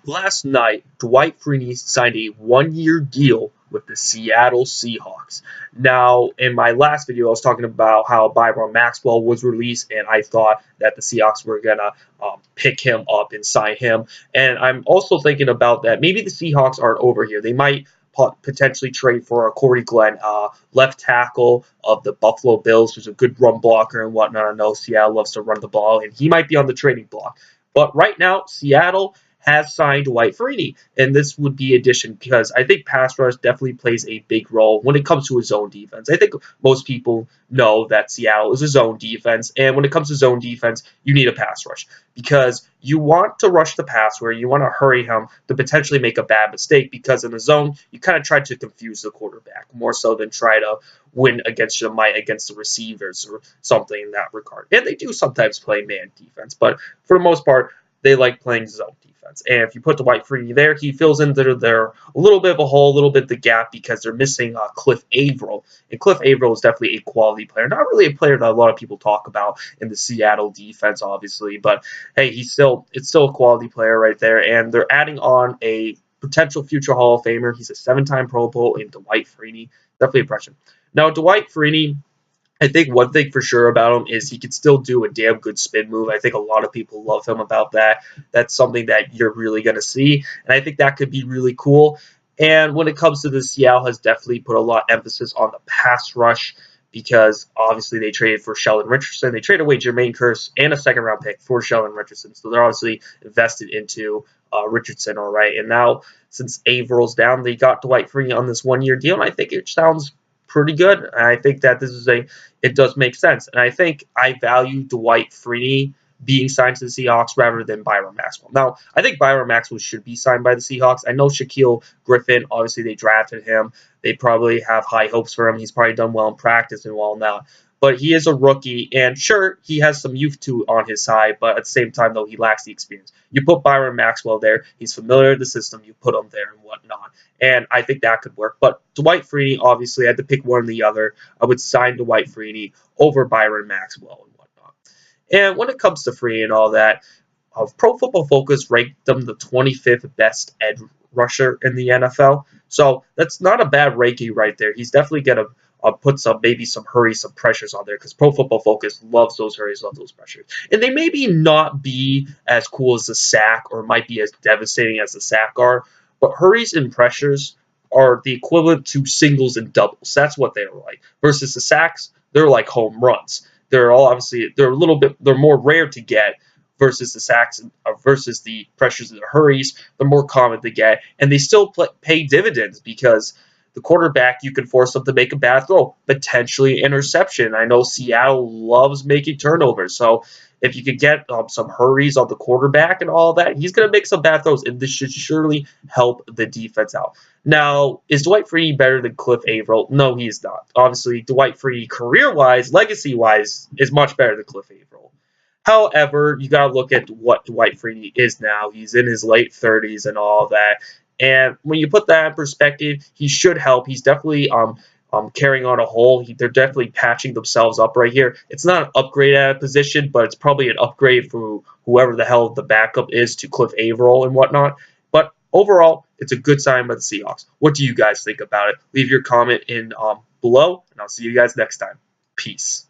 Last night, Dwight Freeney signed a one-year deal with the Seattle Seahawks. Now, in my last video, I was talking about how Byron Maxwell was released, and I thought that the Seahawks were going to pick him up and sign him. And I'm also thinking about that maybe the Seahawks aren't over here. They might potentially trade for a Corey Glenn, left tackle of the Buffalo Bills, who's a good run blocker and whatnot. I know Seattle loves to run the ball, and he might be on the trading block. But right now, Seattle has signed Dwight Freeney, and this would be addition because I think pass rush definitely plays a big role when it comes to his zone defense. I think most people know that Seattle is a zone defense, and when it comes to zone defense, you need a pass rush because you want to rush the passer, you want to hurry him to potentially make a bad mistake because in the zone, you kind of try to confuse the quarterback more so than try to win against the receivers or something in that regard. And they do sometimes play man defense, but for the most part, they like playing zone defense. And if you put Dwight Freeney there, he fills in there a little bit of a hole, a little bit of the gap because they're missing Cliff Avril. And Cliff Avril is definitely a quality player. Not really a player that a lot of people talk about in the Seattle defense, obviously. But, hey, it's still a quality player right there. And they're adding on a potential future Hall of Famer. He's a 7-time Pro Bowl in Dwight Freeney. Definitely impression. Now, Dwight Freeney, I think one thing for sure about him is he can still do a damn good spin move. I think a lot of people love him about that. That's something that you're really going to see, and I think that could be really cool. And when it comes to this, Seattle has definitely put a lot of emphasis on the pass rush because obviously they traded for Sheldon Richardson. They traded away Jermaine Kearse and a second-round pick for Sheldon Richardson, so they're obviously invested into Richardson, all right. And now since Avril's down, they got Dwight Freeney on this one-year deal, and I think it sounds pretty good. And I think that it does make sense. And I think I value Dwight Freeney being signed to the Seahawks rather than Byron Maxwell. Now, I think Byron Maxwell should be signed by the Seahawks. I know Shaquille Griffin, obviously they drafted him. They probably have high hopes for him. He's probably done well in practice and well now. But he is a rookie, and sure, he has some youth on his side, but at the same time, though, he lacks the experience. You put Byron Maxwell there, he's familiar with the system, you put him there and whatnot, and I think that could work. But Dwight Freeney, obviously, I had to pick one or the other. I would sign Dwight Freeney over Byron Maxwell and whatnot. And when it comes to Freeney and all that, Pro Football Focus ranked him the 25th best edge rusher in the NFL, so that's not a bad ranking right there. He's definitely going to put some hurries, some pressures on there because Pro Football Focus loves those hurries, loves those pressures. And they maybe not be as cool as the sack or might be as devastating as the sack are, but hurries and pressures are the equivalent to singles and doubles. That's what they're like. Versus the sacks, they're like home runs. They're more rare to get versus the sacks versus the pressures and the hurries. They're more common to get, and they still pay dividends because the quarterback, you can force them to make a bad throw, potentially interception. I know Seattle loves making turnovers, so if you could get some hurries on the quarterback and all that, he's going to make some bad throws, and this should surely help the defense out. Now, is Dwight Freeney better than Cliff Avril? No, he is not. Obviously, Dwight Freeney, career-wise, legacy-wise, is much better than Cliff Avril. However, you got to look at what Dwight Freeney is now. He's in his late 30s and all that. And when you put that in perspective, he should help. He's definitely carrying on a hole. They're definitely patching themselves up right here. It's not an upgrade at a position, but it's probably an upgrade for whoever the hell the backup is to Cliff Avril and whatnot. But overall, it's a good sign by the Seahawks. What do you guys think about it? Leave your comment in below, and I'll see you guys next time. Peace.